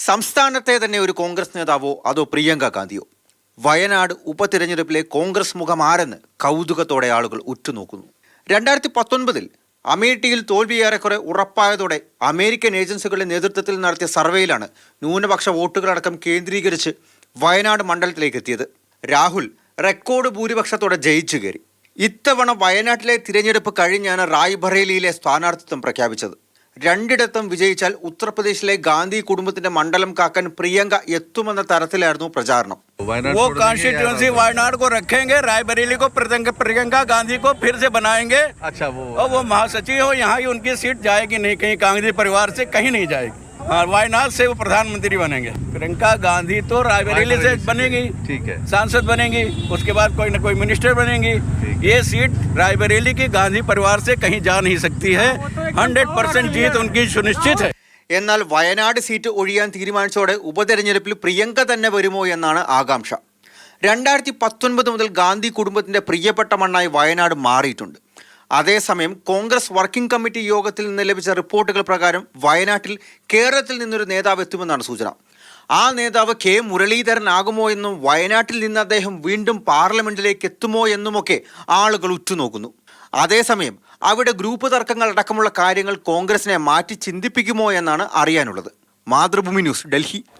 സംസ്ഥാനത്തെ തന്നെ ഒരു കോൺഗ്രസ് നേതാവോ അതോ പ്രിയങ്ക ഗാന്ധിയോ? വയനാട് ഉപതിരഞ്ഞെടുപ്പിലെ കോൺഗ്രസ് മുഖം ആരെന്ന് കൗതുകത്തോടെ ആളുകൾ ഉറ്റുനോക്കുന്നു. 2019 അമേഠിയിൽ തോൽവി ഏറെക്കുറെ ഉറപ്പായതോടെ അമേരിക്കൻ ഏജൻസികളുടെ നേതൃത്വത്തിൽ നടത്തിയ സർവേയിലാണ് ന്യൂനപക്ഷ വോട്ടുകളടക്കം കേന്ദ്രീകരിച്ച് വയനാട് മണ്ഡലത്തിലേക്ക് എത്തിയത്. രാഹുൽ റെക്കോർഡ് ഭൂരിപക്ഷത്തോടെ ജയിച്ചു കയറി. ഇത്തവണ വയനാട്ടിലെ തിരഞ്ഞെടുപ്പ് കഴിഞ്ഞാണ് റായ്ബറേലിയിലെ സ്ഥാനാർത്ഥിത്വം പ്രഖ്യാപിച്ചത്. രണ്ടിടത്തും വിജയിച്ചാൽ ഉത്തർപ്രദേശിലെ ഗാന്ധി കുടുംബത്തിന്റെ മണ്ഡലം കാക്കാൻ പ്രിയങ്ക എത്തുമെന്ന തരത്തിലായിരുന്നു പ്രചാരണം. वो कॉन्स्टिट्यूंसी वायनाड को रखेंगे, रायबरेली को प्रियंका गांधी को फिर से बनाएंगे। अच्छा, वो महासचिव हो, यहाँ ही उनकी सीट जाएगी नहीं, कहीं गांधी परिवार से कहीं नहीं जाएगी। हाँ, वायनाड से वो प्रधानमंत्री बनेंगे। प्रियंका गांधी तो रायबरेली से बनेगी, ठीक है, सांसद बनेगी, उसके बाद कोई न कोई मिनिस्टर बनेगी। ये सीट रायबरेली की गांधी परिवार से कहीं जा नहीं सकती है। 100% जीत उनकी सुनिश्चित है. എന്നാൽ വയനാട് സീറ്റ് ഒഴിയാൻ തീരുമാനിച്ചതോടെ ഉപതെരഞ്ഞെടുപ്പിൽ പ്രിയങ്ക തന്നെ വരുമോ എന്നാണ് ആകാംക്ഷ. 2019 മുതൽ ഗാന്ധി കുടുംബത്തിന്റെ പ്രിയപ്പെട്ട മണ്ണായി വയനാട് മാറിയിട്ടുണ്ട്. അതേസമയം കോൺഗ്രസ് വർക്കിംഗ് കമ്മിറ്റി യോഗത്തിൽ നിന്ന് ലഭിച്ച റിപ്പോർട്ടുകൾ പ്രകാരം വയനാട്ടിൽ കേരളത്തിൽ നിന്നൊരു നേതാവ് എത്തുമെന്നാണ് സൂചന. ആ നേതാവ് കെ മുരളീധരൻ ആകുമോ എന്നും വയനാട്ടിൽ നിന്ന് അദ്ദേഹം വീണ്ടും പാർലമെന്റിലേക്ക് എത്തുമോ എന്നുമൊക്കെ ആളുകൾ ഉറ്റുനോക്കുന്നു. അതേസമയം അവിടെ ഗ്രൂപ്പ് തർക്കങ്ങൾ അടക്കമുള്ള കാര്യങ്ങൾ കോൺഗ്രസിനെ മാറ്റി ചിന്തിപ്പിക്കുമോ എന്നാണ് അറിയാനുള്ളത്. മാതൃഭൂമി ന്യൂസ്, ഡൽഹി.